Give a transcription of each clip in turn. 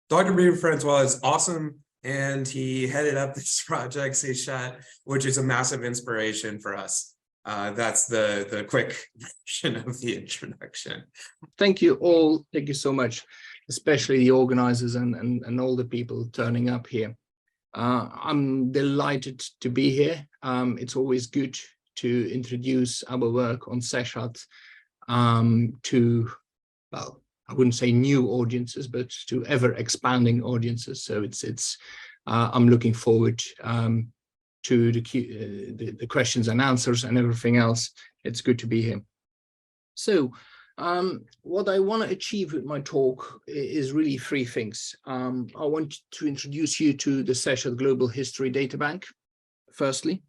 Dr. Pieter Francois is awesome, and he headed up this project, Seshat, which is a massive inspiration for us. That's the quick version of the introduction. Thank you all. Thank you so much, especially the organizers and all the people turning up here. I'm delighted to be here. It's always good to introduce our work on Seshat to, well, I wouldn't say new audiences, but to ever expanding audiences. So I'm looking forward to the questions and answers and everything else. It's good to be here. So what I want to achieve with my talk is really three things. I want to introduce you to the Seshat Global History Databank, firstly,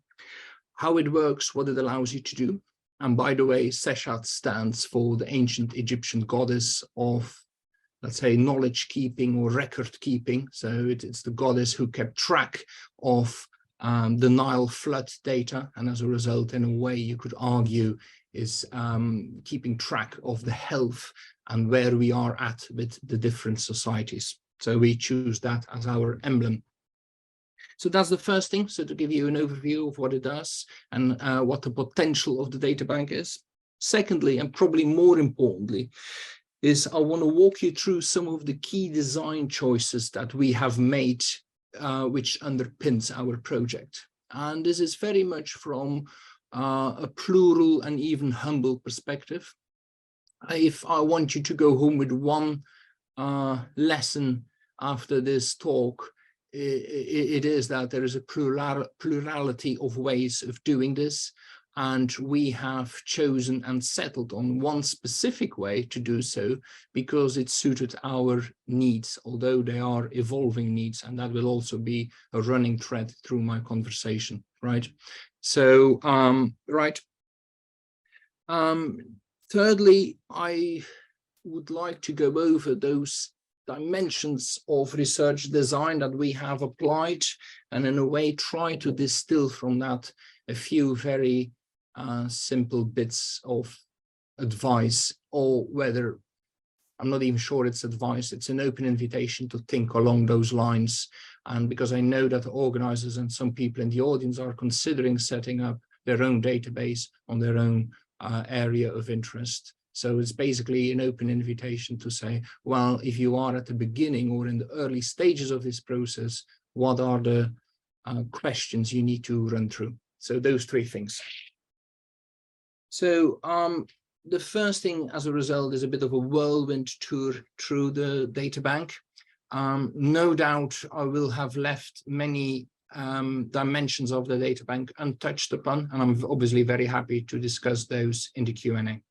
how it works, what it allows you to do. And by the way, Seshat stands for the ancient Egyptian goddess of, let's say, knowledge keeping or record keeping. So it's the goddess who kept track of the Nile flood data. And as a result, in a way, you could argue is keeping track of the health and where we are at with the different societies. So we choose that as our emblem. So that's the first thing. So to give you an overview of what it does and what the potential of the databank is. Secondly, and probably more importantly, is I want to walk you through some of the key design choices that we have made, which underpins our project. And this is very much from a plural and even humble perspective. If I want you to go home with one lesson after this talk, it is that there is a plurality of ways of doing this, and we have chosen and settled on one specific way to do so because it suited our needs, although they are evolving needs, and that will also be a running thread through my conversation, right? So, thirdly, I would like to go over those dimensions of research design that we have applied, and in a way try to distill from that a few very simple bits of advice, or whether, I'm not even sure it's advice, it's an open invitation to think along those lines. And because I know that the organizers and some people in the audience are considering setting up their own database on their own area of interest. So it's basically an open invitation to say, well, if you are at the beginning or in the early stages of this process, what are the questions you need to run through? So those three things. So the first thing as a result is a bit of a whirlwind tour through the databank. No doubt I will have left many dimensions of the databank untouched upon, and I'm obviously very happy to discuss those in the Q&A.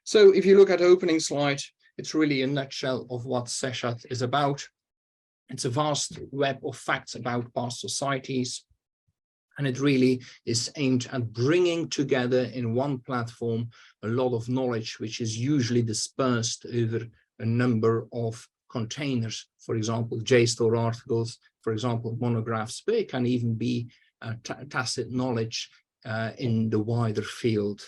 So if you look at the opening slide, it's really a nutshell of what Seshat is about. It's a vast web of facts about past societies, and it really is aimed at bringing together in one platform a lot of knowledge, which is usually dispersed over a number of containers. For example, JSTOR articles, for example, monographs, but it can even be tacit knowledge in the wider field.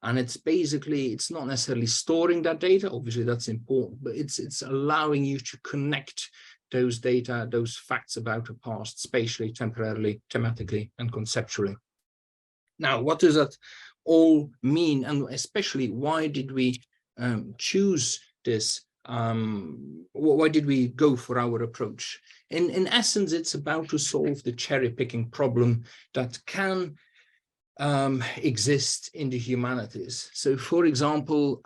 And it's basically, it's not necessarily storing that data, obviously that's important, but it's allowing you to connect those data, those facts about the past, spatially, temporarily, thematically, and conceptually. Now, what does that all mean? And especially, why did we choose this? Why did we go for our approach? In essence, it's about to solve the cherry-picking problem that can exist in the humanities. So, for example,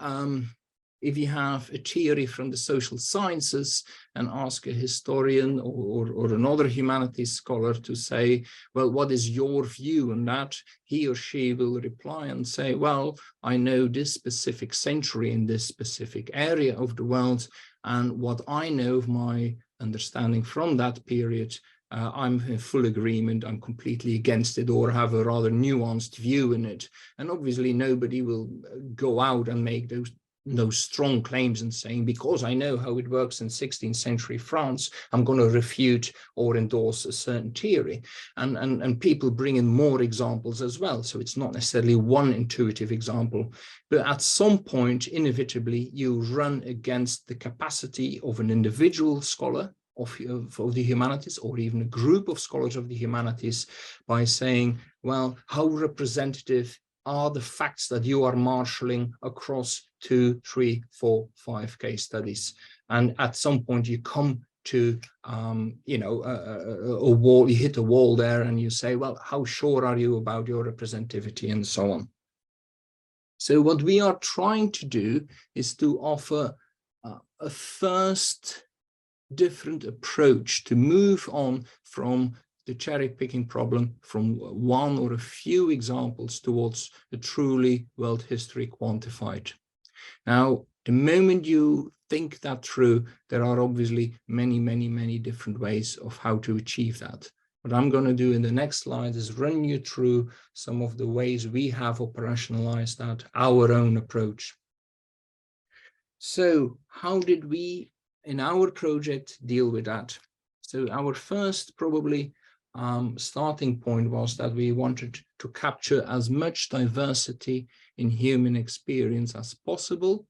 if you have a theory from the social sciences and ask a historian or another humanities scholar to say, well, what is your view on that? He or she will reply and say, well, I know this specific century in this specific area of the world, and what I know of my understanding from that period, I'm in full agreement, I'm completely against it, or have a rather nuanced view in it. And obviously nobody will go out and make those no strong claims in saying, because I know how it works in 16th century France, I'm going to refute or endorse a certain theory. And people bring in more examples as well. So it's not necessarily one intuitive example, but at some point, inevitably, you run against the capacity of an individual scholar of the humanities, or even a group of scholars of the humanities, by saying, well, how representative are the facts that you are marshalling across 2, 3, 4, 5 case studies? And at some point you come to, a wall, you hit a wall there and you say, well, how sure are you about your representativity, and so on. So what we are trying to do is to offer a first different approach to move on from the cherry picking problem, from one or a few examples towards a truly world history quantified. Now, the moment you think that through, there are obviously many, many, many different ways of how to achieve that. What I'm going to do in the next slide is run you through some of the ways we have operationalized that, our own approach. So how did we, in our project, deal with that? So our first probably starting point was that we wanted to capture as much diversity in human experience as possible,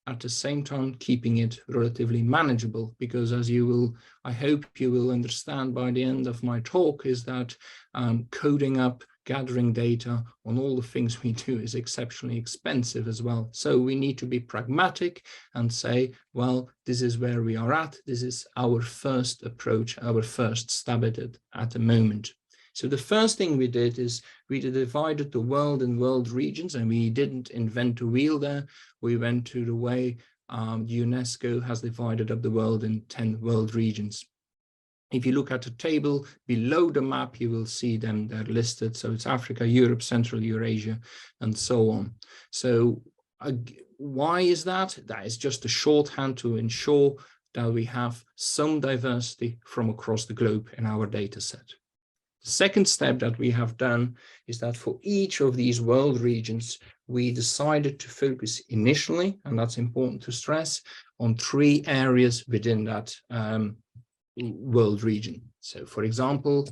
at the same time keeping it relatively manageable, because as you will, I hope you will understand by the end of my talk, is that coding up, gathering data on all the things we do is exceptionally expensive as well. So we need to be pragmatic and say, well, this is where we are at. This is our first approach, our first stab at it at the moment. So the first thing we did is we divided the world in world regions, and we didn't invent a wheel there. We went to the way UNESCO has divided up the world in 10 world regions. If you look at the table below the map, you will see them, they're listed. So it's Africa, Europe, Central Eurasia, and so on. So why is that? That is just a shorthand to ensure that we have some diversity from across the globe in our data set. The second step that we have done is that for each of these world regions, we decided to focus initially, and that's important to stress, on 3 areas within that world region. So for example,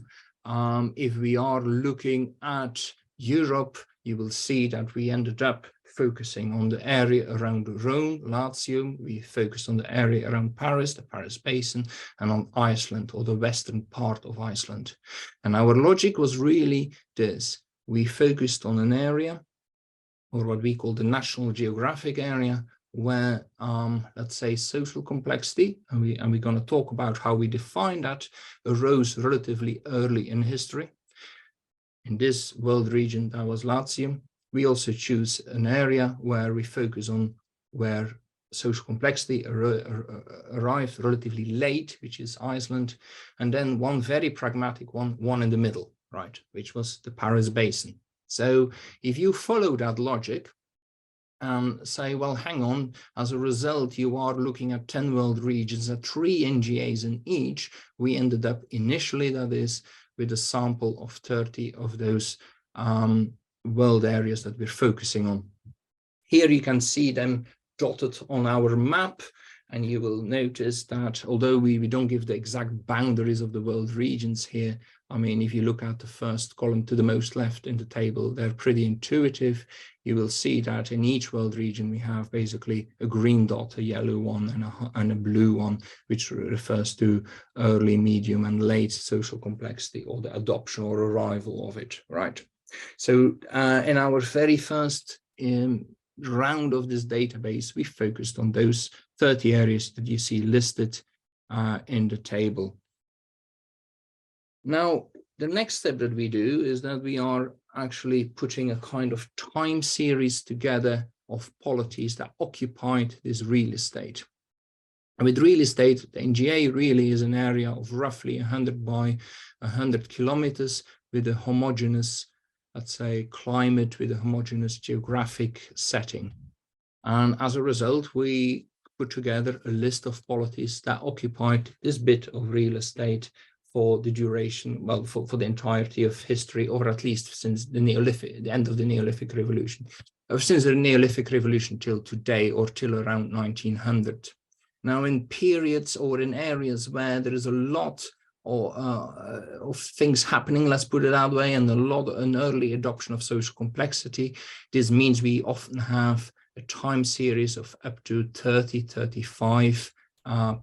if we are looking at Europe, you will see that we ended up focusing on the area around Rome, Latium. We focused on the area around Paris, the Paris Basin, and on Iceland, or the western part of Iceland. And our logic was really this. We focused on an area, or what we call the National Geographic Area, where, let's say, social complexity, and we're going to talk about how we define that, arose relatively early in history. In this world region, that was Latium. We also choose an area where we focus on where social complexity arrived relatively late, which is Iceland, and then one very pragmatic one in the middle, right, which was the Paris Basin. So if you follow that logic, say, well, hang on, as a result, you are looking at 10 world regions, at 3 NGAs in each. We ended up initially, that is, with a sample of 30 of those world areas that we're focusing on. Here you can see them dotted on our map, and you will notice that although we don't give the exact boundaries of the world regions here, I mean, if you look at the first column to the most left in the table, they're pretty intuitive. You will see that in each world region, we have basically a green dot, a yellow one, and a blue one, which refers to early, medium, and late social complexity, or the adoption or arrival of it, right? So in our very first round of this database, we focused on those 30 areas that you see listed in the table. Now, the next step that we do is that we are actually putting a kind of time series together of polities that occupied this real estate. And with real estate, the NGA really is an area of roughly 100 by 100 kilometers with a homogeneous, let's say, climate, with a homogeneous geographic setting. And as a result, we put together a list of polities that occupied this bit of real estate for the duration, well, for the entirety of history, or at least since the Neolithic, the end of the Neolithic Revolution. since the Neolithic Revolution till today, or till around 1900. Now, in periods or in areas where there is a lot of things happening, let's put it that way, and an early adoption of social complexity, this means we often have a time series of up to 30, 35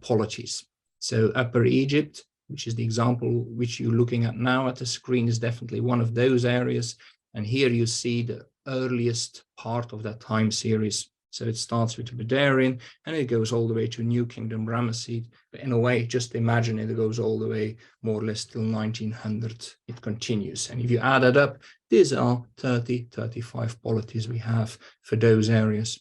polities. So Upper Egypt, which is the example which you're looking at now at the screen, is definitely one of those areas. And here you see the earliest part of that time series. So it starts with the Badarian and it goes all the way to New Kingdom Ramesses. But in a way, just imagine it goes all the way more or less till 1900. It continues. And if you add it up, these are 30, 35 polities we have for those areas.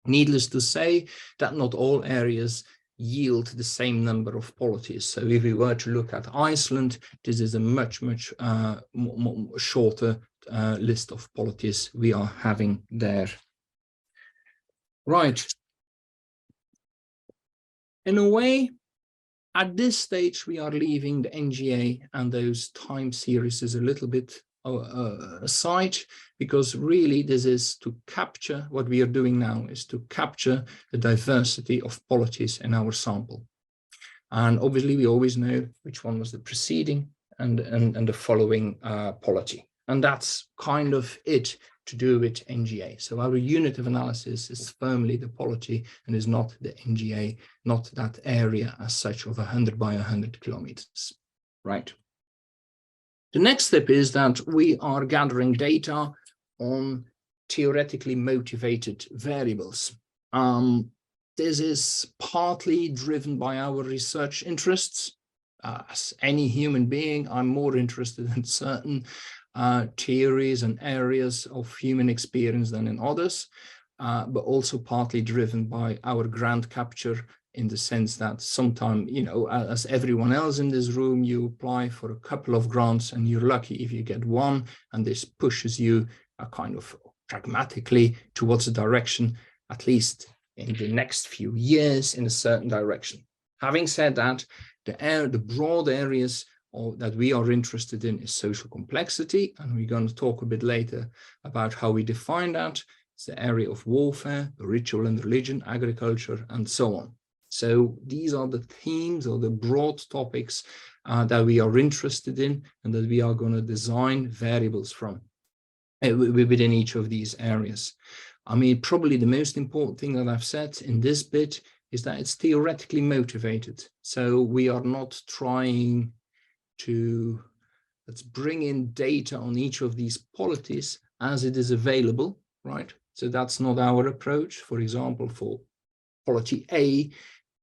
Needless to say that not all areas yield the same number of polities. So if we were to look at Iceland, this is a much shorter list of polities we are having there. Right. In a way, at this stage, we are leaving the NGA and those time series a little bit aside, because really this is to capture, what we are doing now is to capture the diversity of polities in our sample. And obviously we always know which one was the preceding and the following polity. And that's kind of it to do with NGA. So our unit of analysis is firmly the polity and is not the NGA, not that area as such of 100 by 100 kilometers, right? The next step is that we are gathering data on theoretically motivated variables. This is partly driven by our research interests. As any human being, I'm more interested in certain theories and areas of human experience than in others, but also partly driven by our grant capture, in the sense that sometimes, you know, as everyone else in this room, you apply for a couple of grants and you're lucky if you get one, and this pushes you kind of pragmatically towards a direction, at least in the next few years, in a certain direction. Having said that, the broad areas that we are interested in is social complexity, and we're going to talk a bit later about how we define that. It's the area of warfare, ritual and religion, agriculture, and so on. So these are the themes or the broad topics that we are interested in and that we are going to design variables from within each of these areas. I mean, probably the most important thing that I've said in this bit is that it's theoretically motivated. So we are not trying to, let's bring in data on each of these polities as it is available, right? So that's not our approach. For example, for polity A,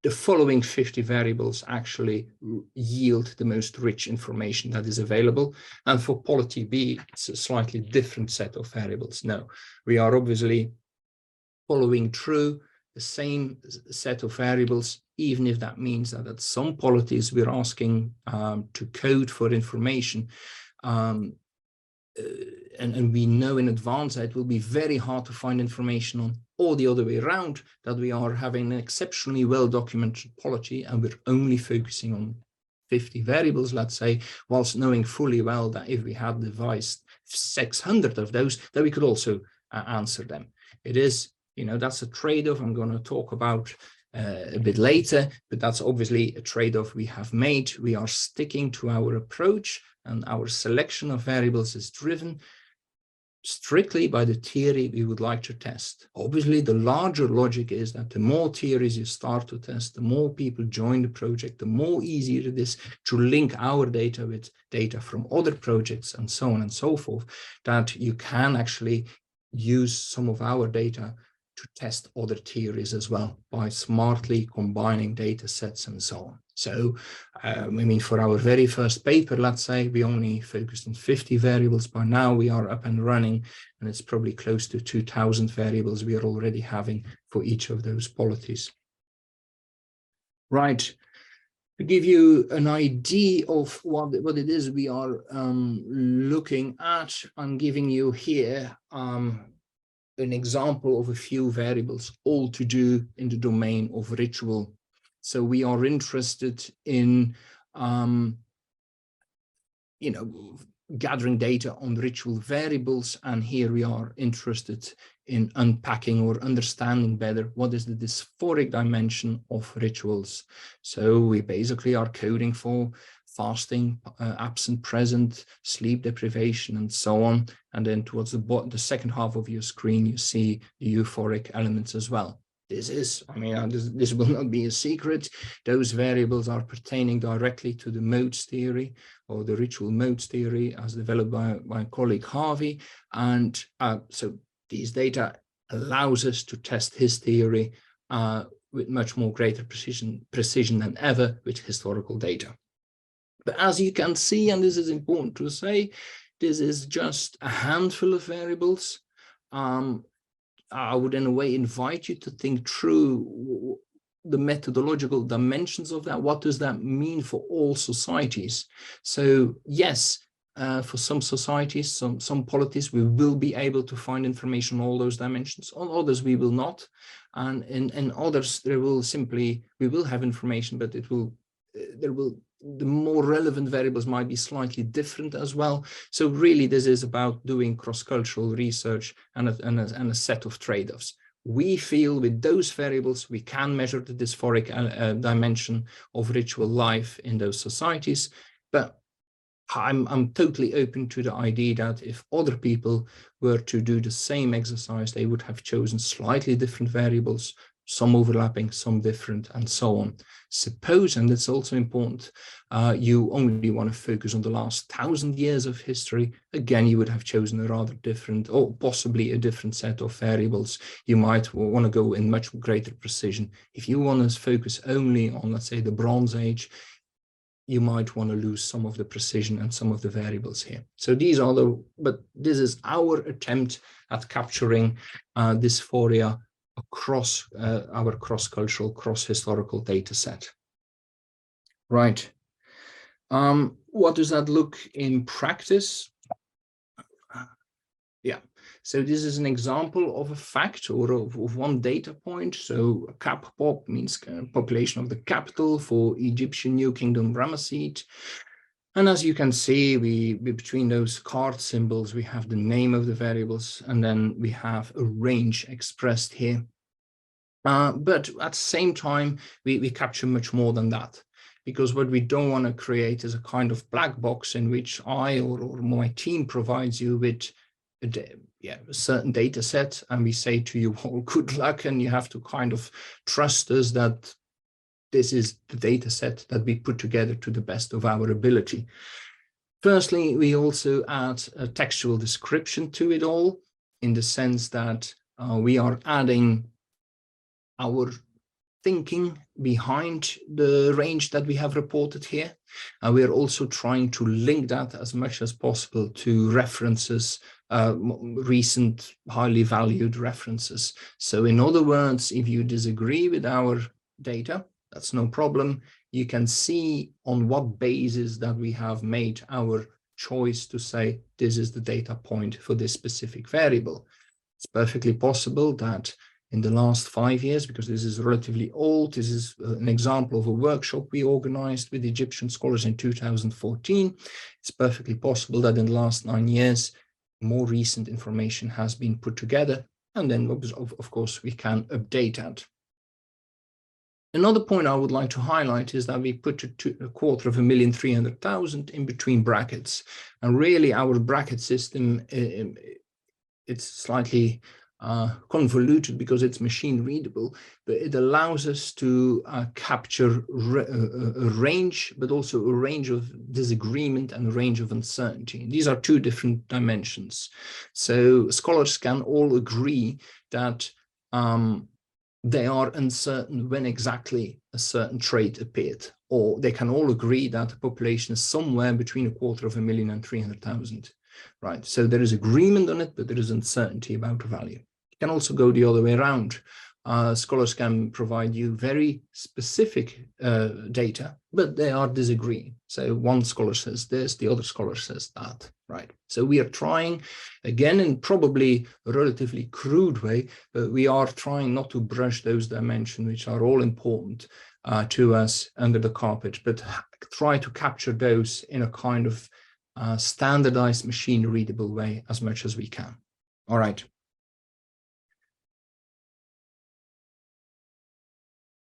the following 50 variables actually yield the most rich information that is available. And for polity B, it's a slightly different set of variables. No, we are obviously following through the same set of variables, even if that means that at some polities we're asking to code for information. And we know in advance that it will be very hard to find information on, or the other way around, that we are having an exceptionally well-documented polity and we're only focusing on 50 variables, let's say, whilst knowing fully well that if we had devised 600 of those, that we could also answer them. It is, you know, that's a trade-off I'm going to talk about a bit later, but that's obviously a trade-off we have made. We are sticking to our approach, and our selection of variables is driven strictly by the theory we would like to test. Obviously, the larger logic is that the more theories you start to test, the more people join the project, the more easier it is to link our data with data from other projects and so on and so forth, that you can actually use some of our data to test other theories as well by smartly combining data sets and so on. So, I mean, for our very first paper, let's say, we only focused on 50 variables. By now we are up and running, and it's probably close to 2,000 variables we are already having for each of those polities. Right. To give you an idea of what it is we are looking at, I'm giving you here an example of a few variables, all to do in the domain of ritual. So we are interested in, gathering data on ritual variables. And here we are interested in unpacking or understanding better what is the dysphoric dimension of rituals. So we basically are coding for fasting, absent, present, sleep deprivation, and so on. And then towards the second half of your screen, you see the euphoric elements as well. This is, I mean, this will not be a secret. Those variables are pertaining directly to the modes theory, or the ritual modes theory, as developed by my colleague Harvey. And so these data allows us to test his theory with much more greater precision than ever with historical data. But as you can see, and this is important to say, this is just a handful of variables. I would in a way invite you to think through the methodological dimensions of that. What does that mean for all societies? So yes, for some societies, some polities, we will be able to find information on all those dimensions. On others, we will not. And in others, we will have information, but the more relevant variables might be slightly different as well. So really, this is about doing cross-cultural research and a set of trade-offs. We feel with those variables, we can measure the dysphoric dimension of ritual life in those societies. But I'm totally open to the idea that if other people were to do the same exercise, they would have chosen slightly different variables, some overlapping, some different, and so on. Suppose, and it's also important, you only want to focus on the last 1,000 years of history, again, you would have chosen a rather different, or possibly a different set of variables. You might want to go in much greater precision. If you want to focus only on, let's say, the Bronze Age, you might want to lose some of the precision and some of the variables here. So these are but this is our attempt at capturing dysphoria across our cross-cultural, cross-historical data set. Right. What does that look in practice? Yeah, so this is an example of a fact or of one data point. So CapPop means population of the capital for Egyptian New Kingdom Ramesses. And as you can see, between those card symbols, we have the name of the variables, and then we have a range expressed here. But at the same time, we capture much more than that, because what we don't want to create is a kind of black box in which I or my team provides you with a certain data set, and we say to you, well, good luck, and you have to kind of trust us that this is the data set that we put together to the best of our ability. Firstly, we also add a textual description to it all, in the sense that we are adding our thinking behind the range that we have reported here. We are also trying to link that as much as possible to references, recent highly valued references. So in other words, if you disagree with our data, that's no problem. You can see on what basis that we have made our choice to say this is the data point for this specific variable. It's perfectly possible that in the last 5 years, because this is relatively old, this is an example of a workshop we organized with Egyptian scholars in 2014. It's perfectly possible that in the last 9 years, more recent information has been put together, and then of course we can update that. Another point I would like to highlight is that we put 250,300,000 in between brackets, and really our bracket system, it's slightly convoluted because it's machine readable, but it allows us to capture a range, but also a range of disagreement and a range of uncertainty. These are two different dimensions. So scholars can all agree that they are uncertain when exactly a certain trait appeared, or they can all agree that the population is somewhere between 250,000 and 300,000. Right, so there is agreement on it, but there is uncertainty about the value. It can also go the other way around. Scholars can provide you very specific data, but they are disagreeing. So one scholar says this, the other scholar says that, right? So we are trying, again, in probably a relatively crude way, but we are trying not to brush those dimensions, which are all important to us, under the carpet, but try to capture those in a kind of standardized machine readable way as much as we can. All right.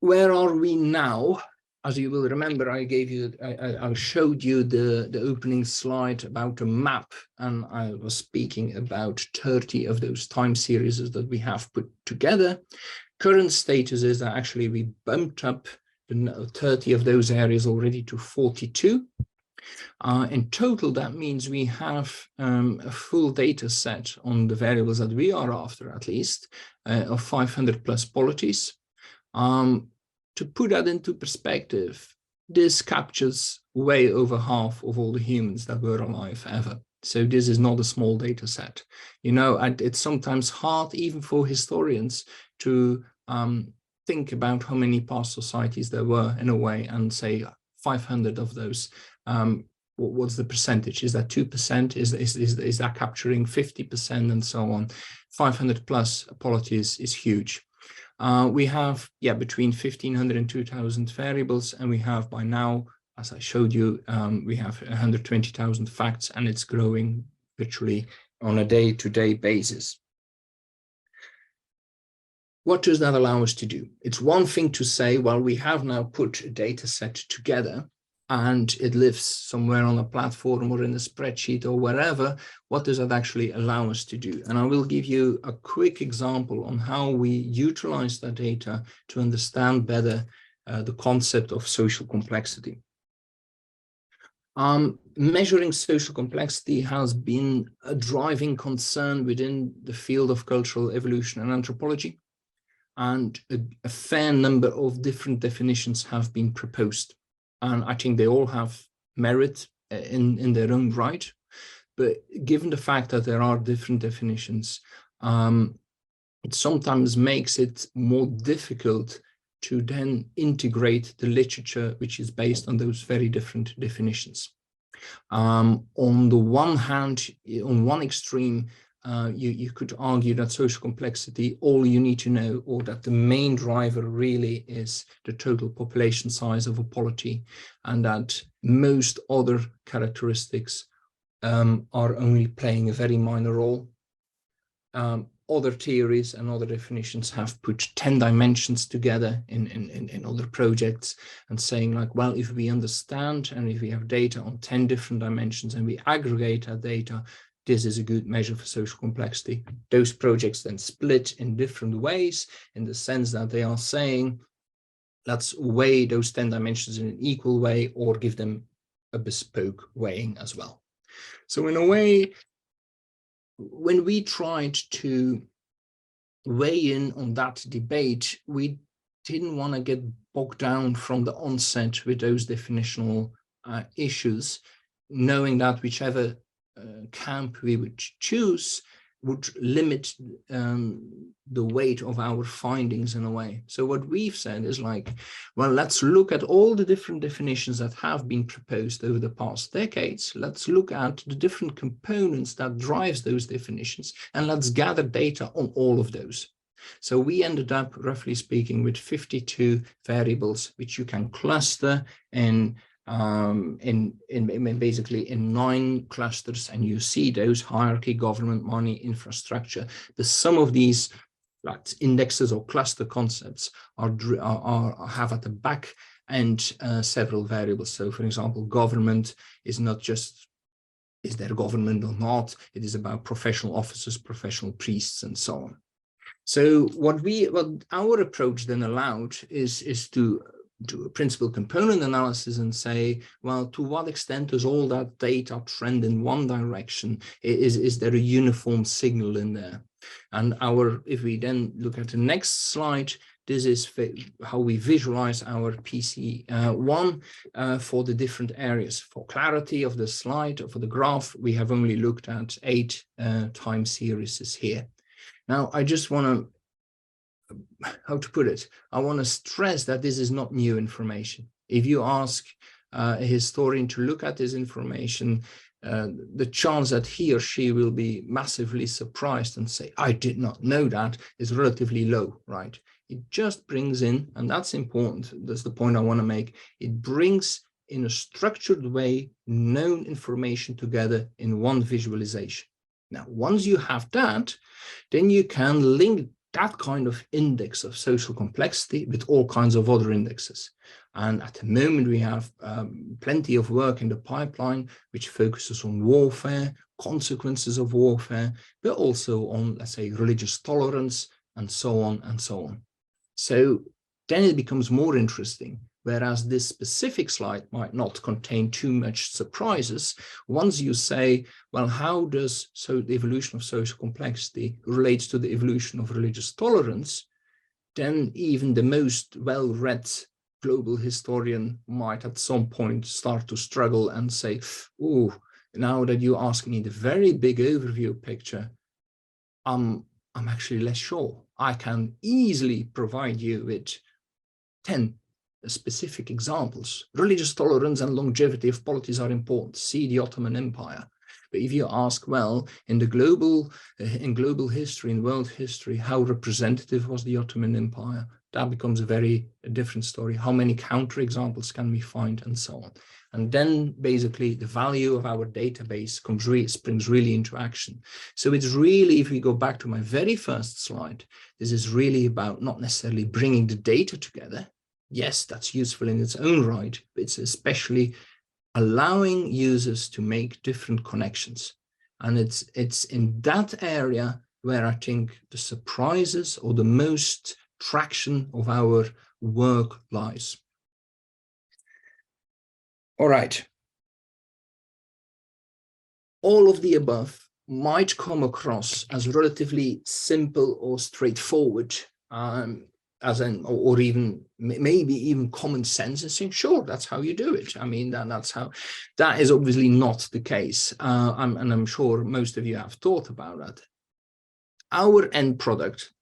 Where are we now? As you will remember, I showed you the opening slide about a map, and I was speaking about 30 of those time series that we have put together. Current status is that actually we bumped up the 30 of those areas already to 42. In total, that means we have a full data set on the variables that we are after, at least, of 500 plus polities. To put that into perspective, this captures way over half of all the humans that were alive ever. So this is not a small data set. You know, and it's sometimes hard even for historians to think about how many past societies there were in a way and say 500 of those. What's the percentage? Is that 2%? Is that capturing 50% and so on? 500 plus polities is huge. We have, between 1,500 and 2,000 variables, and we have by now, as I showed you, we have 120,000 facts, and it's growing literally on a day-to-day basis. What does that allow us to do? It's one thing to say, well, we have now put a data set together, and it lives somewhere on a platform or in a spreadsheet or wherever. What does that actually allow us to do? And I will give you a quick example on how we utilize that data to understand better the concept of social complexity. Measuring social complexity has been a driving concern within the field of cultural evolution and anthropology, and a fair number of different definitions have been proposed. And I think they all have merit in their own right. But given the fact that there are different definitions, it sometimes makes it more difficult to then integrate the literature which is based on those very different definitions. On the one hand, on one extreme, you could argue that social complexity, all you need to know, or that the main driver really is the total population size of a polity, and that most other characteristics are only playing a very minor role. Other theories and other definitions have put 10 dimensions together in other projects and saying like, well, if we understand and if we have data on 10 different dimensions and we aggregate that data, this is a good measure for social complexity. Those projects then split in different ways in the sense that they are saying, let's weigh those 10 dimensions in an equal way or give them a bespoke weighing as well. So in a way, when we tried to weigh in on that debate, we didn't want to get bogged down from the onset with those definitional issues, knowing that whichever camp we would choose would limit the weight of our findings in a way. So what we've said is like, well, let's look at all the different definitions that have been proposed over the past decades. Let's look at the different components that drives those definitions, and let's gather data on all of those. So we ended up, roughly speaking, with 52 variables, which you can cluster basically in 9 clusters, and you see those: hierarchy, government, money, infrastructure. The sum of these indexes or cluster concepts have at the back end several variables. So for example, government is not just is there government or not, it is about professional officers, professional priests, and so on. So what our approach then allowed is to do a principal component analysis and say, well, to what extent does all that data trend in one direction? Is there a uniform signal in there? And if we then look at the next slide, this is how we visualize our PC1 for the different areas. For clarity of the slide, or for the graph, we have only looked at 8 time series here. Now, I just want to, how to put it, I want to stress that this is not new information. If you ask a historian to look at this information, the chance that he or she will be massively surprised and say, I did not know that, is relatively low, right? It just brings in, and that's important, that's the point I want to make, it brings in a structured way known information together in one visualization. Now, once you have that, then you can link that kind of index of social complexity with all kinds of other indexes. And at the moment, we have plenty of work in the pipeline, which focuses on warfare, consequences of warfare, but also on, let's say, religious tolerance, and so on and so on. So then it becomes more interesting, whereas this specific slide might not contain too much surprises. Once you say, well, how does the evolution of social complexity relates to the evolution of religious tolerance, then even the most well-read global historian might at some point start to struggle and say, oh, now that you ask me the very big overview picture, I'm actually less sure. I can easily provide you with 10 specific examples. Religious tolerance and longevity of polities are important. See the Ottoman Empire. But if you ask, well, in global history, in world history, how representative was the Ottoman Empire? That becomes a very different story. How many counterexamples can we find, and so on? And then basically the value of our database springs really into action. So it's really, if we go back to my very first slide, this is really about not necessarily bringing the data together. Yes, that's useful in its own right, but it's especially allowing users to make different connections. And it's in that area where I think the surprises or the most traction of our work lies. All right. All of the above might come across as relatively simple or straightforward, or even maybe even common sense, and saying, sure, that's how you do it. I mean, that is obviously not the case. And I'm sure most of you have thought about that. Our end product,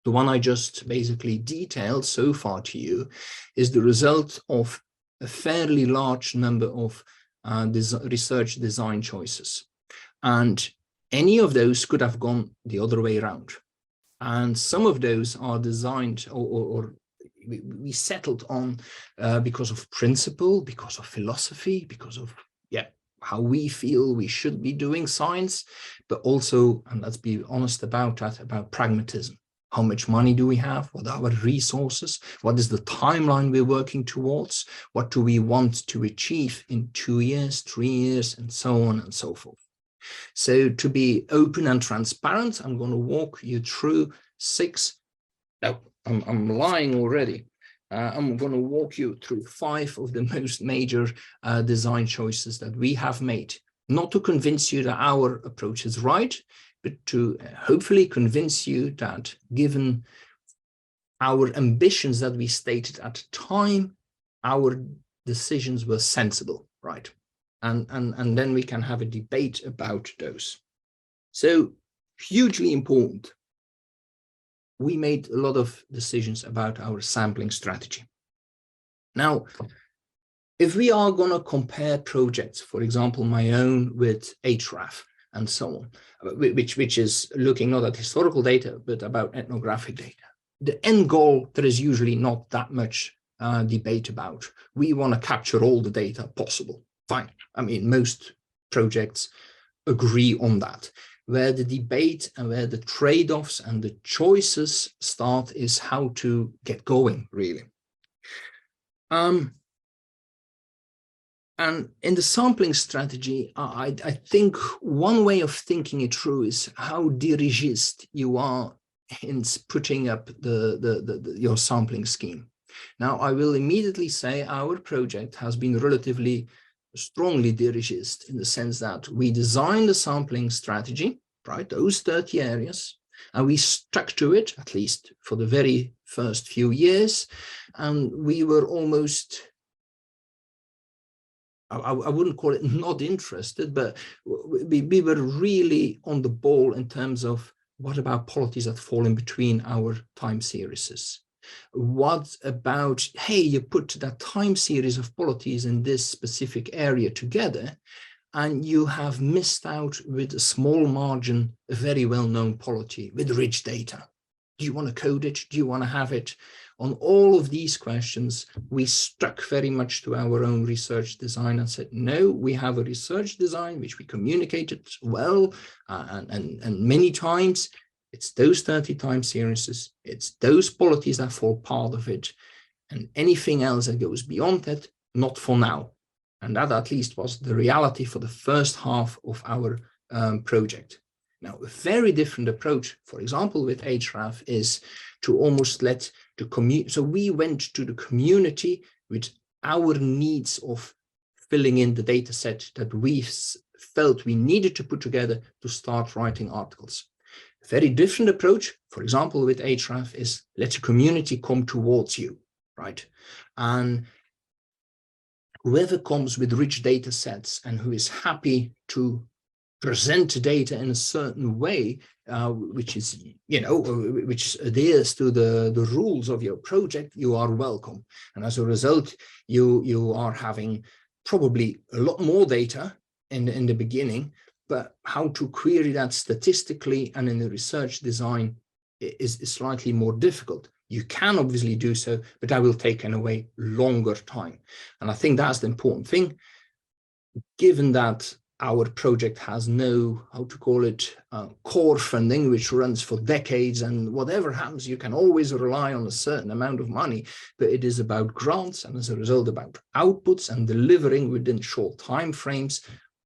the one I just basically detailed so far to you, is the result of a fairly large number of research design choices. And any of those could have gone the other way around. And some of those are designed or we settled on because of principle, because of philosophy, because of how we feel we should be doing science, but also, and let's be honest about that, about pragmatism. How much money do we have? What are our resources? What is the timeline we're working towards? What do we want to achieve in 2 years, 3 years, and so on and so forth? So to be open and transparent, I'm going to walk you through I'm lying already. I'm going to walk you through 5 of the most major design choices that we have made, not to convince you that our approach is right, but to hopefully convince you that given our ambitions that we stated at the time, our decisions were sensible, right? And then we can have a debate about those. So hugely important. We made a lot of decisions about our sampling strategy. Now, if we are going to compare projects, for example, my own with HRAF and so on, which is looking not at historical data, but about ethnographic data, the end goal, there is usually not that much debate about. We want to capture all the data possible. Fine. I mean, most projects agree on that. Where the debate and where the trade-offs and the choices start is how to get going, really. And in the sampling strategy, I think one way of thinking it through is how dirigist you are in putting up your sampling scheme. Now, I will immediately say our project has been relatively strongly dirigist in the sense that we designed the sampling strategy, right, those 30 areas, and we stuck to it, at least for the very first few years, and we were almost, I wouldn't call it not interested, but we were really on the ball in terms of what about polities that fall in between our time series? What about, hey, you put that time series of polities in this specific area together, and you have missed out with a small margin, a very well-known polity with rich data. Do you want to code it? Do you want to have it? On all of these questions, we stuck very much to our own research design and said, no, we have a research design, which we communicated well and many times. It's those 30 time series, it's those polities that fall part of it, and anything else that goes beyond that, not for now. And that at least was the reality for the first half of our project. Now, a very different approach, for example, with HRAF is to almost let the community, so we went to the community with our needs of filling in the data set that we felt we needed to put together to start writing articles. A very different approach, for example, with HRAF is let the community come towards you, right? And whoever comes with rich data sets and who is happy to present the data in a certain way, which is, which adheres to the rules of your project, you are welcome. And as a result, you are having probably a lot more data in the beginning, but how to query that statistically and in the research design is slightly more difficult. You can obviously do so, but that will take in a way longer time. And I think that's the important thing, given that our project has no, how to call it, core funding, which runs for decades, and whatever happens, you can always rely on a certain amount of money, but it is about grants, and as a result about outputs and delivering within short time frames.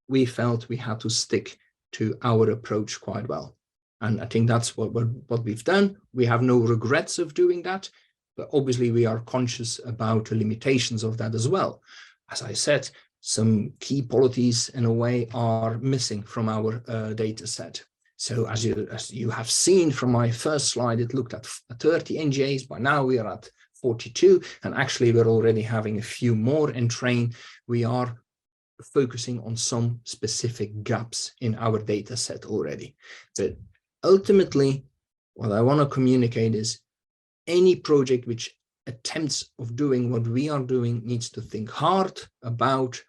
We felt we had to stick to our approach quite well. And I think that's what we've done. We have no regrets of doing that, but obviously we are conscious about the limitations of that as well. As I said, some key policies in a way are missing from our data set. So as you have seen from my first slide, it looked at 30 NGAs. By now we are at 42, and actually we're already having a few more in train. We are focusing on some specific gaps in our data set already. But ultimately, what I want to communicate is any project which attempts of doing what we are doing needs to think hard about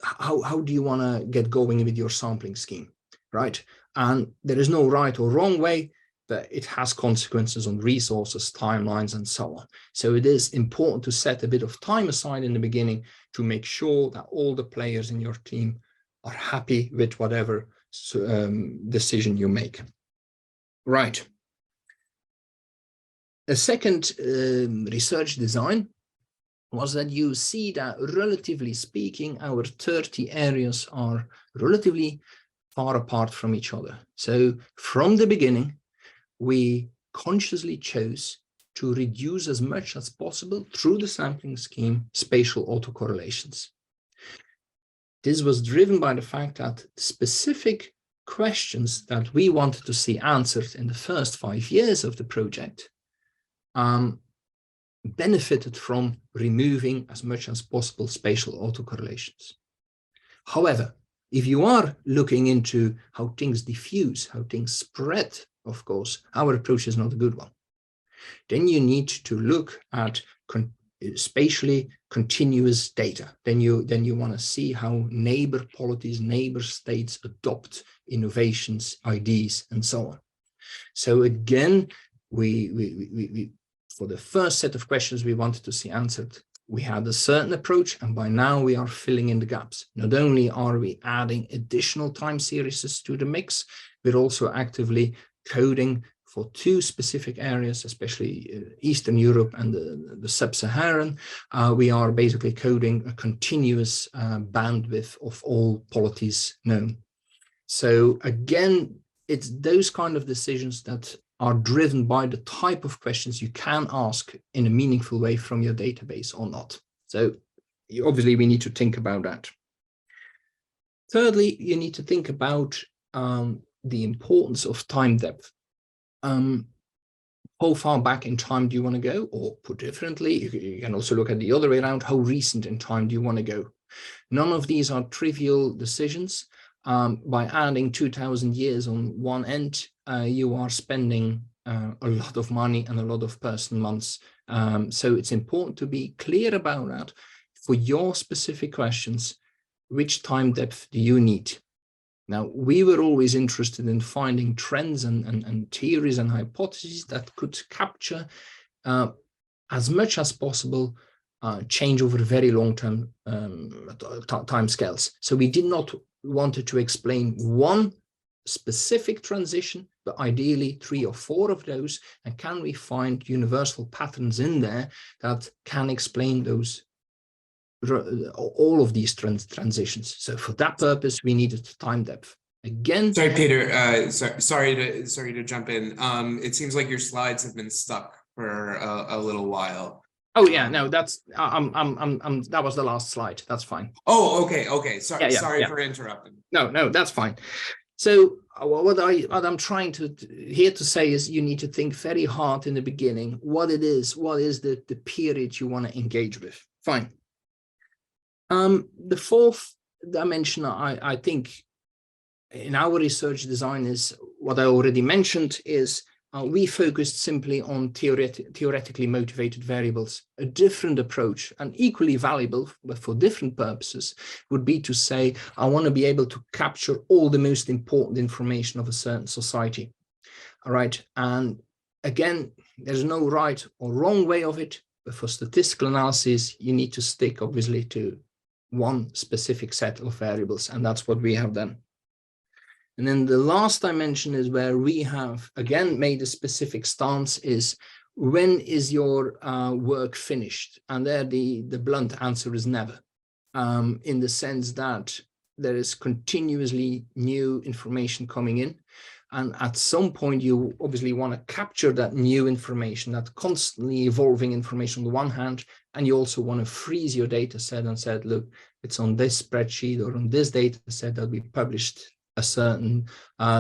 how do you want to get going with your sampling scheme, right? And there is no right or wrong way, but it has consequences on resources, timelines, and so on. So it is important to set a bit of time aside in the beginning to make sure that all the players in your team are happy with whatever decision you make. Right. A second research design was that you see that, relatively speaking, our 30 areas are relatively far apart from each other. So from the beginning, we consciously chose to reduce as much as possible through the sampling scheme spatial autocorrelations. This was driven by the fact that specific questions that we wanted to see answered in the first 5 years of the project benefited from removing as much as possible spatial autocorrelations. However, if you are looking into how things diffuse, how things spread, of course, our approach is not a good one. Then you need to look at spatially continuous data. Then you want to see how neighbor polities, neighbor states adopt innovations, ideas, and so on. So again, we for the first set of questions we wanted to see answered, we had a certain approach, and by now we are filling in the gaps. Not only are we adding additional time series to the mix, we're also actively coding for 2 specific areas, especially Eastern Europe and the Sub-Saharan. We are basically coding a continuous bandwidth of all polities known. So again, it's those kind of decisions that are driven by the type of questions you can ask in a meaningful way from your database or not. So obviously we need to think about that. Thirdly, you need to think about the importance of time depth. How far back in time do you want to go? Or put differently, you can also look at the other way around. How recent in time do you want to go? None of these are trivial decisions. By adding 2000 years on one end, you are spending a lot of money and a lot of person months. So it's important to be clear about that. For your specific questions, which time depth do you need? Now, we were always interested in finding trends and theories and hypotheses that could capture as much as possible change over very long-term time scales. So we did not wanted to explain one specific transition, but ideally 3 or 4 of those, and can we find universal patterns in there that can explain those, all of these transitions. So for that purpose, we needed time depth. Again, sorry, Peter. Sorry to jump in. It seems like your slides have been stuck for a little while. Oh yeah, no, that's that was the last slide. That's fine. Oh, okay. Sorry, Yeah, sorry yeah. for interrupting. No, that's fine. So what I'm trying to here to say is you need to think very hard in the beginning what it is, what is the period you want to engage with. Fine. The fourth dimension I think in our research design is what I already mentioned is we focused simply on theoretically motivated variables. A different approach, and equally valuable, but for different purposes, would be to say, I want to be able to capture all the most important information of a certain society. All right. And again, there's no right or wrong way of it, but for statistical analysis, you need to stick obviously to one specific set of variables, and that's what we have done. And then the last dimension is where we have, again, made a specific stance is, when is your work finished? And there the blunt answer is never, in the sense that there is continuously new information coming in. And at some point, you obviously want to capture that new information, that constantly evolving information on the one hand, and you also want to freeze your data set and said, look, it's on this spreadsheet or on this data set that we published a certain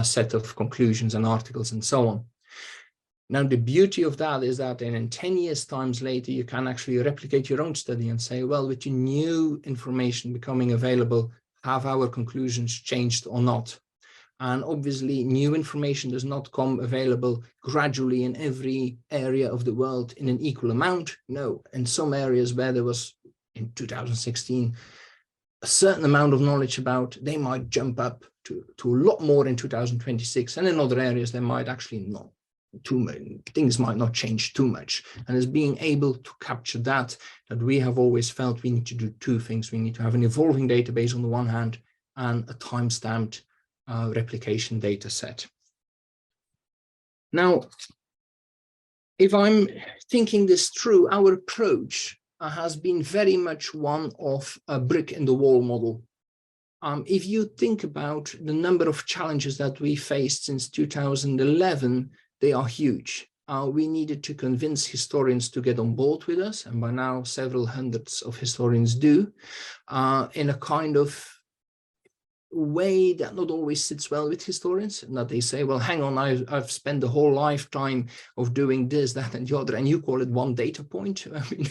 set of conclusions and articles and so on. Now, the beauty of that is that in 10 years times later, you can actually replicate your own study and say, well, with your new information becoming available, have our conclusions changed or not? And obviously, new information does not come available gradually in every area of the world in an equal amount. No, in some areas where there was, in 2016, a certain amount of knowledge about, they might jump up to a lot more in 2026. And in other areas, they might actually not. Too many things might not change too much. And as being able to capture that we have always felt we need to do 2 things. We need to have an evolving database on the one hand and a time-stamped replication data set. Now, if I'm thinking this through, our approach has been very much one of a brick in the wall model. If you think about the number of challenges that we faced since 2011, they are huge. We needed to convince historians to get on board with us, and by now several hundreds of historians do, in a kind of way that not always sits well with historians, and that they say, well, hang on, I've spent the whole lifetime of doing this, that, and the other, and you call it one data point. I mean,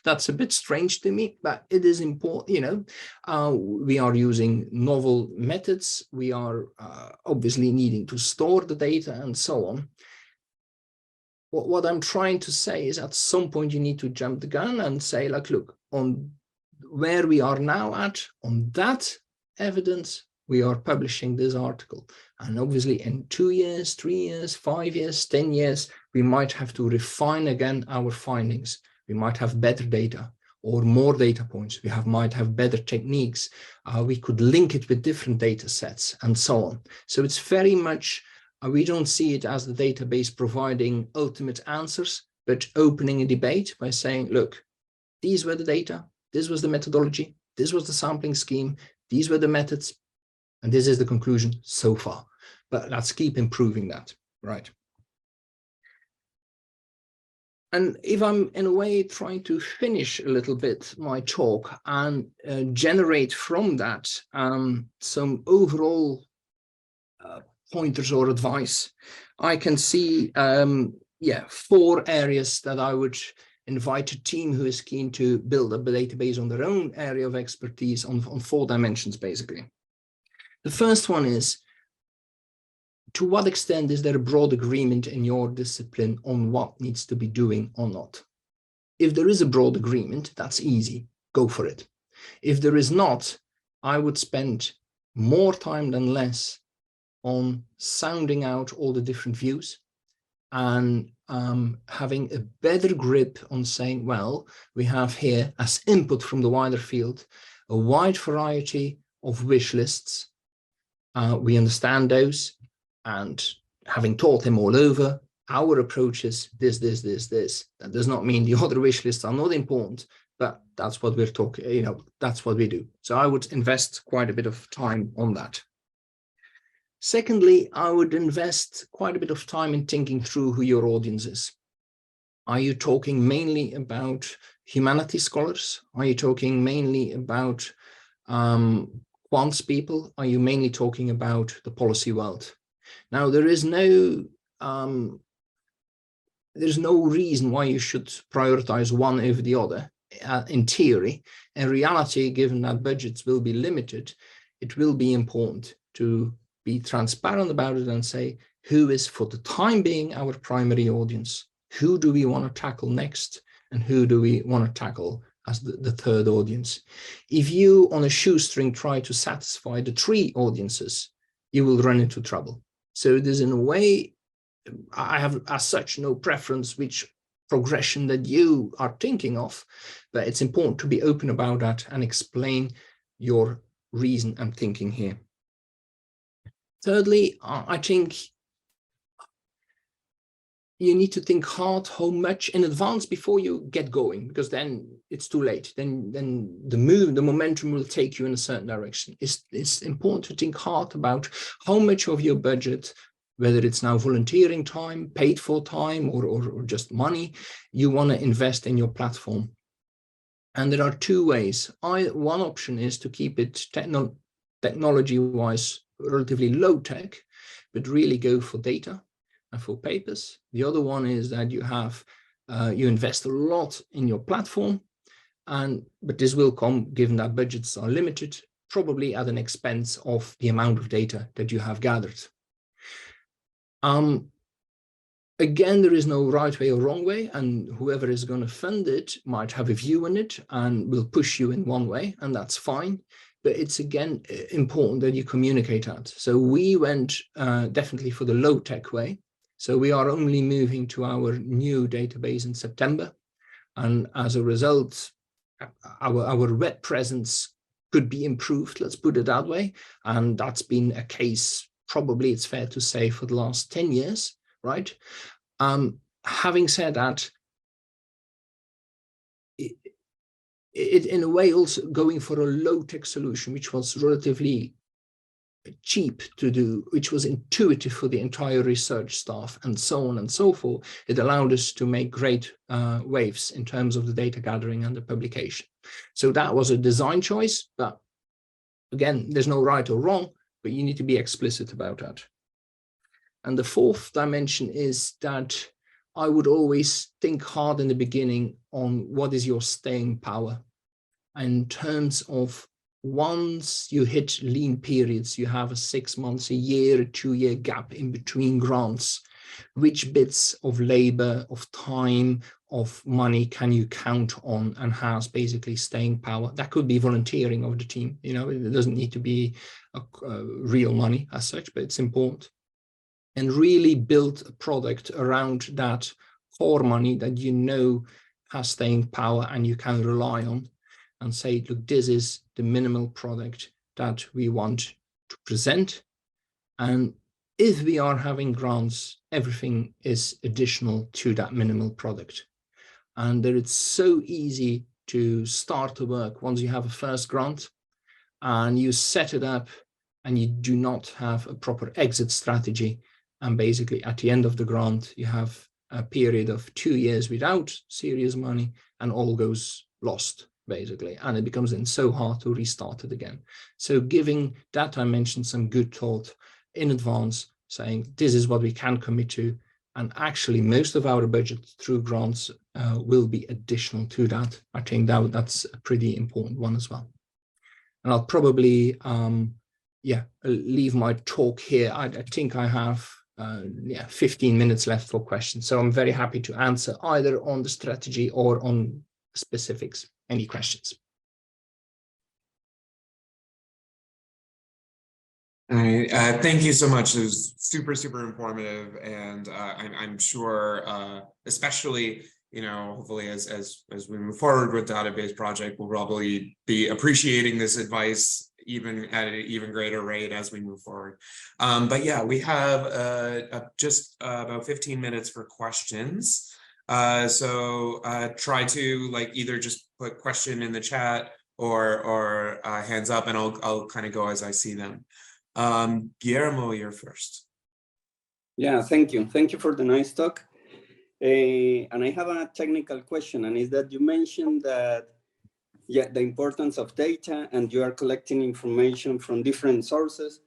that's a bit strange to me, but it is important. We are using novel methods. We are obviously needing to store the data and so on. What I'm trying to say is at some point you need to jump the gun and say, like, look, on where we are now at, on that evidence, we are publishing this article. And obviously in 2 years, 3 years, 5 years, 10 years, we might have to refine again our findings. We might have better data or more data points. We might have better techniques. We could link it with different data sets and so on. So it's very much, we don't see it as the database providing ultimate answers, but opening a debate by saying, look, these were the data, this was the methodology, this was the sampling scheme, these were the methods, and this is the conclusion so far. But let's keep improving that, right? And if I'm in a way trying to finish a little bit my talk and generate from that some overall pointers or advice, I can see 4 areas that I would invite a team who is keen to build up a database on their own area of expertise on 4 dimensions, basically. The first one is, to what extent is there a broad agreement in your discipline on what needs to be doing or not? If there is a broad agreement, that's easy, go for it. If there is not, I would spend more time than less on sounding out all the different views and having a better grip on saying, well, we have here as input from the wider field, a wide variety of wish lists. We understand those, and having taught them all over, our approach is this. That does not mean the other wish lists are not important, but that's what we're talking, that's what we do. So I would invest quite a bit of time on that. Secondly, I would invest quite a bit of time in thinking through who your audience is. Are you talking mainly about humanities scholars? Are you talking mainly about quants people? Are you mainly talking about the policy world? Now, there's no reason why you should prioritize one over the other. In theory, in reality, given that budgets will be limited, it will be important to be transparent about it and say, who is for the time being our primary audience? Who do we want to tackle next? And who do we want to tackle as the third audience? If you, on a shoestring, try to satisfy the three audiences, you will run into trouble. So there's, in a way, I have as such no preference which progression that you are thinking of, but it's important to be open about that and explain your reason and thinking here. Thirdly, I think you need to think hard how much in advance before you get going, because then it's too late. Then the momentum will take you in a certain direction. It's important to think hard about how much of your budget, whether it's now volunteering time, paid for time, or just money, you want to invest in your platform. And there are two ways. One option is to keep it technology-wise relatively low tech, but really go for data and for papers. The other one is that you invest a lot in your platform, but this will come, given that budgets are limited, probably at an expense of the amount of data that you have gathered. Again, there is no right way or wrong way, and whoever is going to fund it might have a view on it and will push you in one way, and that's fine. But it's, again, important that you communicate that. So we went definitely for the low-tech way. So we are only moving to our new database in September. And as a result, our web presence could be improved, let's put it that way. And that's been a case, probably it's fair to say, for the last 10 years, right? Having said that, it in a way also going for a low-tech solution, which was relatively cheap to do, which was intuitive for the entire research staff, and so on and so forth. It allowed us to make great waves in terms of the data gathering and the publication. So that was a design choice, but again, there's no right or wrong, but you need to be explicit about that. And the fourth dimension is that I would always think hard in the beginning on what is your staying power. In terms of, once you hit lean periods, you have a 6 months, a year, a 2-year gap in between grants, which bits of labor, of time, of money can you count on and has basically staying power? That could be volunteering of the team. It doesn't need to be real money as such, but it's important. And really build a product around that core money that has staying power and you can rely on, and say, look, this is the minimal product that we want to present. And if we are having grants, everything is additional to that minimal product. And that it's so easy to start the work once you have a first grant and you set it up and you do not have a proper exit strategy. And basically at the end of the grant, you have a period of 2 years without serious money and all goes lost, basically. And it becomes then so hard to restart it again. So giving that dimension some good thought in advance, saying this is what we can commit to. And actually most of our budget through grants will be additional to that. I think that's a pretty important one as well. And I'll probably leave my talk here. I think I have 15 minutes left for questions. So I'm very happy to answer either on the strategy or on specifics. Any questions? Thank you so much. It was super, super informative, and I'm sure, especially, hopefully as we move forward with database project, we'll probably be appreciating this advice even at an even greater rate as we move forward. But yeah, we have just about 15 minutes for questions. So try to like either just put question in the chat or hands up, and I'll kind of go as I see them. Guillermo, you're first. Yeah, thank you. Thank you for the nice talk. And I have a technical question, and is that you mentioned that, yeah, the importance of data, and you are collecting information from different sources.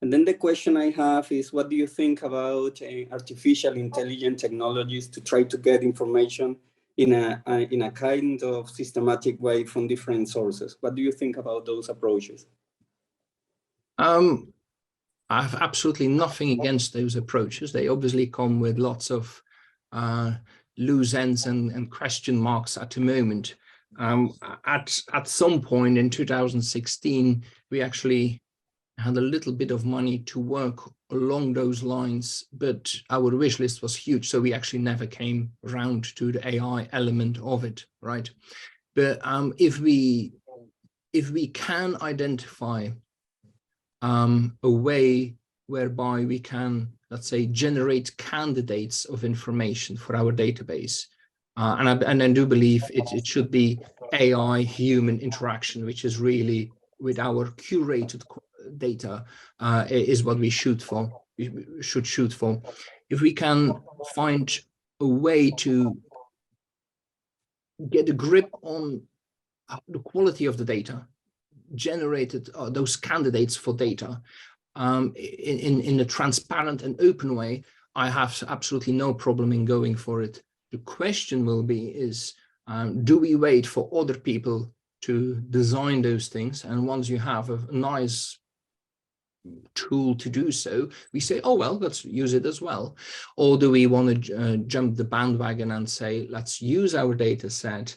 And then the question I have is, what do you think about artificial intelligence technologies to try to get information in a kind of systematic way from different sources? What do you think about those approaches? I have absolutely nothing against those approaches. They obviously come with lots of loose ends and question marks at the moment. At some point in 2016, we actually had a little bit of money to work along those lines, but our wish list was huge, so we actually never came around to the AI element of it, right? But if we can identify a way whereby we can, let's say, generate candidates of information for our database. And I do believe it should be AI human interaction, which is really with our curated data is what we shoot for. We should shoot for. If we can find a way to get a grip on the quality of the data, generated those candidates for data in a transparent and open way, I have absolutely no problem in going for it. The question will be is, do we wait for other people to design those things? And once you have a nice tool to do so, we say, oh, well, let's use it as well. Or do we want to jump the bandwagon and say, let's use our data set?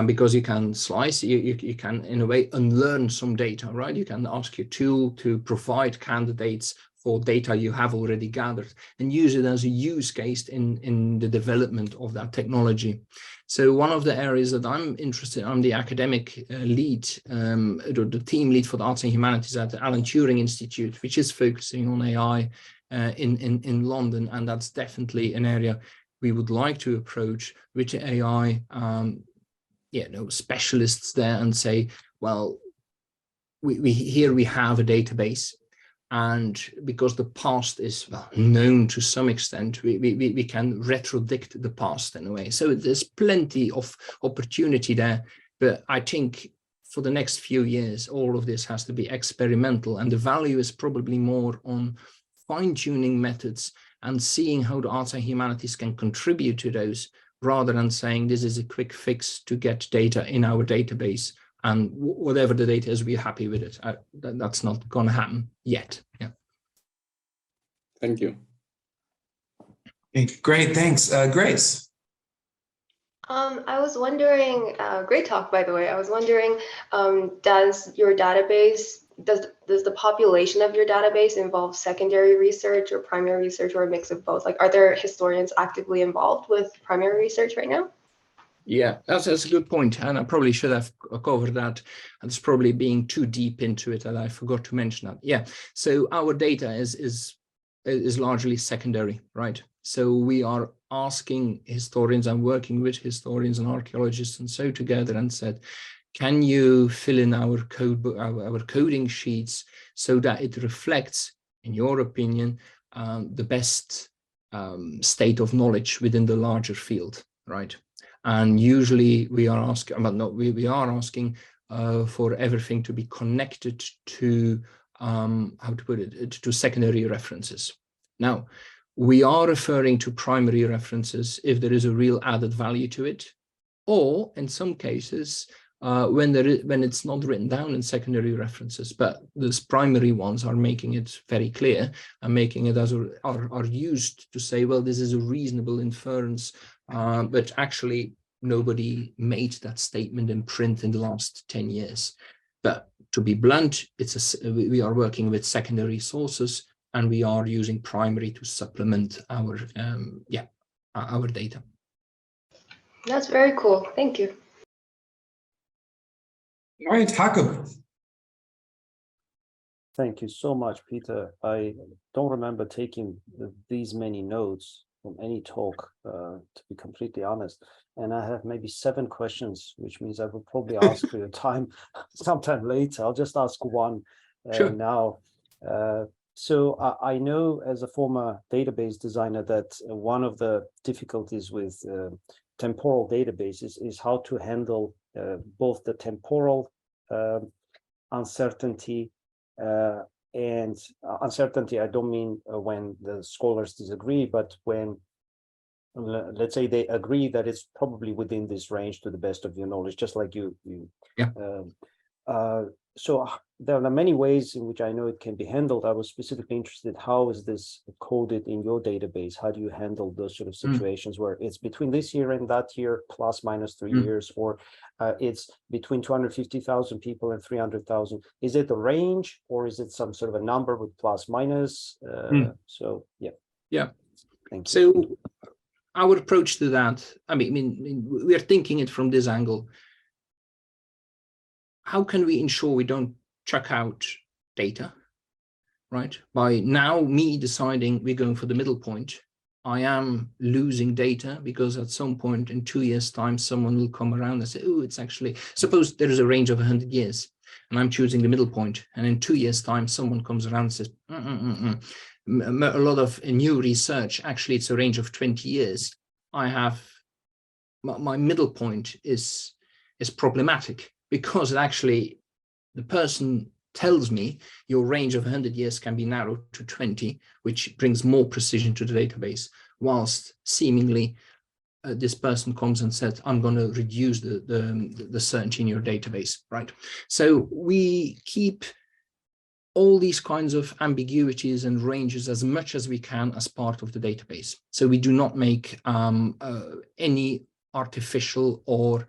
Because you can slice, you can in a way unlearn some data, right? You can ask your tool to provide candidates for data you have already gathered and use it as a use case in the development of that technology. So one of the areas that I'm interested in, I'm the academic lead, the team lead for the Arts and Humanities at the Alan Turing Institute, which is focusing on AI in London. And that's definitely an area we would like to approach with the AI specialists there and say, well, we have a database, and because the past is known to some extent, we can retrodict the past in a way. So there's plenty of opportunity there, but I think for the next few years, all of this has to be experimental, and the value is probably more on fine-tuning methods and seeing how the arts and humanities can contribute to those, rather than saying this is a quick fix to get data in our database, and whatever the data is, we're happy with it. That's not going to happen yet. Yeah. Thank you. Okay, great, thanks. Grace. I was wondering, great talk, by the way. I was wondering, does your database, does the population of your database involve secondary research or primary research, or a mix of both? Like, are there historians actively involved with primary research right now? Yeah, that's a good point, and I probably should have covered that. And it's probably being too deep into it, and I forgot to mention that. Yeah, so our data is largely secondary, right? So we are asking historians and working with historians and archaeologists and so together and said, can you fill in our code book, our coding sheets, so that it reflects, in your opinion, the best state of knowledge within the larger field, right? And usually we are asking, we are asking for everything to be connected to, how to put it, to secondary references. Now, we are referring to primary references if there is a real added value to it, or in some cases, when it's not written down in secondary references, but these primary ones are making it very clear and making it as are used to say, well, this is a reasonable inference, but actually nobody made that statement in print in the last 10 years. But to be blunt, we are working with secondary sources, and we are using primary to supplement our data. That's very cool. Thank you. All right, Jacob. Thank you so much, Peter. I don't remember taking these many notes from any talk, to be completely honest. And I have maybe 7 questions, which means I will probably ask for your time sometime later. I'll just ask one now. So I know as a former database designer that one of the difficulties with temporal databases is how to handle both the temporal uncertainty and uncertainty. I don't mean when the scholars disagree, but when, let's say, they agree that it's probably within this range to the best of your knowledge, just like you. So there are many ways in which I know it can be handled. I was specifically interested, how is this coded in your database? How do you handle those sort of situations where it's between this year and that year, plus minus 3 years, or it's between 250,000 people and 300,000? Is it a range, or is it some sort of a number with plus minus? So, yeah. Thank you. So our approach to that, I mean, we are thinking it from this angle. How can we ensure we don't chuck out data, right? By now me deciding we're going for the middle point, I am losing data, because at some point in 2 years' time, someone will come around and say, oh, it's actually, suppose there is a range of 100 years and I'm choosing the middle point, and in 2 years' time, someone comes around and says, a lot of new research, actually it's a range of 20 years. I have, my middle point is problematic, because actually the person tells me your range of 100 years can be narrowed to 20, which brings more precision to the database, whilst seemingly this person comes and said, I'm going to reduce the certainty in your database, right? So we keep all these kinds of ambiguities and ranges as much as we can as part of the database. So we do not make any artificial or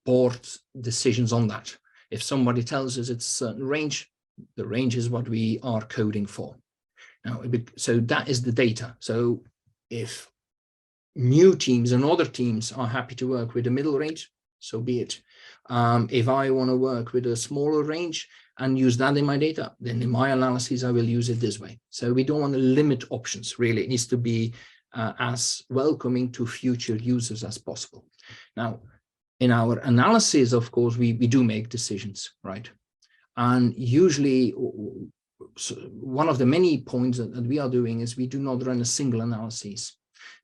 board decisions on that. If somebody tells us it's a certain range, the range is what we are coding for. Now, so that is the data. So if new teams and other teams are happy to work with a middle range, so be it. If I want to work with a smaller range and use that in my data, then in my analysis, I will use it this way. So we don't want to limit options, really. It needs to be as welcoming to future users as possible. Now, in our analysis, of course, we do make decisions, right? And usually, one of the many points that we are doing is we do not run a single analysis,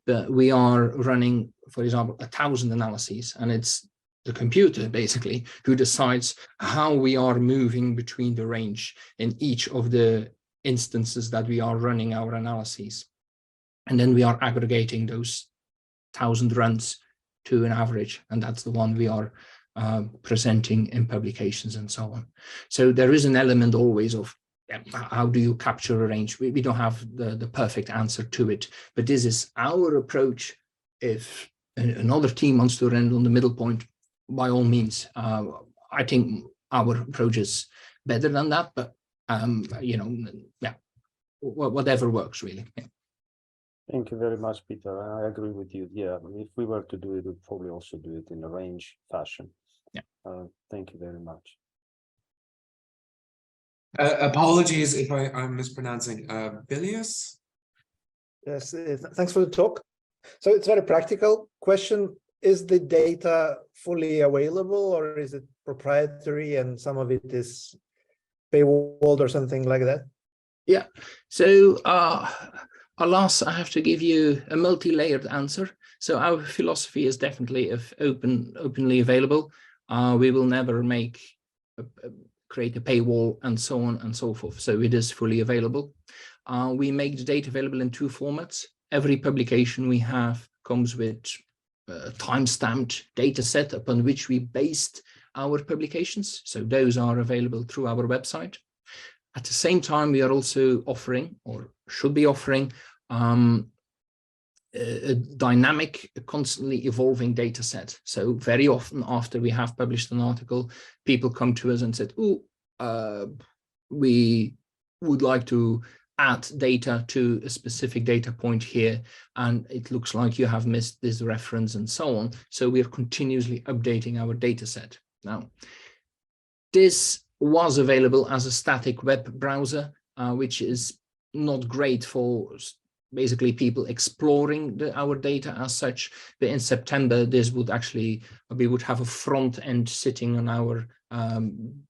but we are running, for example, 1,000 analyses, and it's the computer basically who decides how we are moving between the range in each of the instances that we are running our analyses. And then we are aggregating those 1,000 runs to an average, and that's the one we are presenting in publications and so on. So there is an element always of how do you capture a range? We don't have the perfect answer to it, but this is our approach. If another team wants to run on the middle point, by all means. I think our approach is better than that, but you know, yeah, whatever works really. Yeah. Thank you very much, Peter. I agree with you. Yeah, if we were to do it, we'd probably also do it in a range fashion. Yeah. Thank you very much. Apologies if I'm mispronouncing. Bilius? Yes, thanks for the talk. So it's a very practical question. Is the data fully available, or is it proprietary and some of it is paywalled or something like that? Yeah, so alas, I have to give you a multi-layered answer. So our philosophy is definitely openly available. We will never create a paywall and so on and so forth. So it is fully available. We make the data available in 2 formats. Every publication we have comes with a time-stamped data set upon which we based our publications. So those are available through our website. At the same time, we are also offering, or should be offering, a dynamic, constantly evolving data set. So very often after we have published an article, people come to us and said, oh, we would like to add data to a specific data point here, and it looks like you have missed this reference and so on. So we are continuously updating our data set. Now, this was available as a static web browser, which is not great for basically people exploring our data as such. But in September, this would actually, we would have a front end sitting on our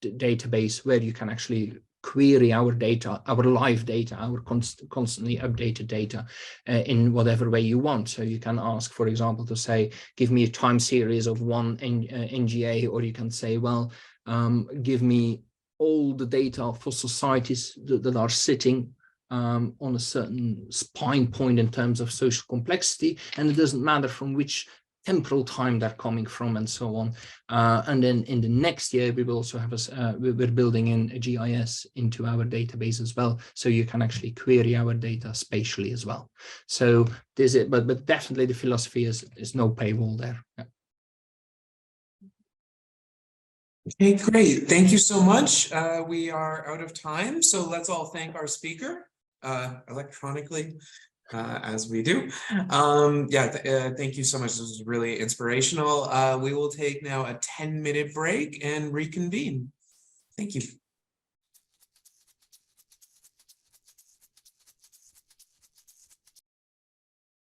database where you can actually query our data, our live data, our constantly updated data in whatever way you want. So you can ask, for example, to say, give me a time series of one NGA, or you can say, well, give me all the data for societies that are sitting on a certain spine point in terms of social complexity, and it doesn't matter from which temporal time they're coming from, and so on. And then in the next year, we will also have we're building in a GIS into our database as well, so you can actually query our data spatially as well. So this is, but definitely the philosophy is no paywall there. Yeah. Okay, great. Thank you so much. We are out of time, so let's all thank our speaker electronically, as we do. Thank you so much. This was really inspirational. We will take now a 10-minute break and reconvene. Thank you.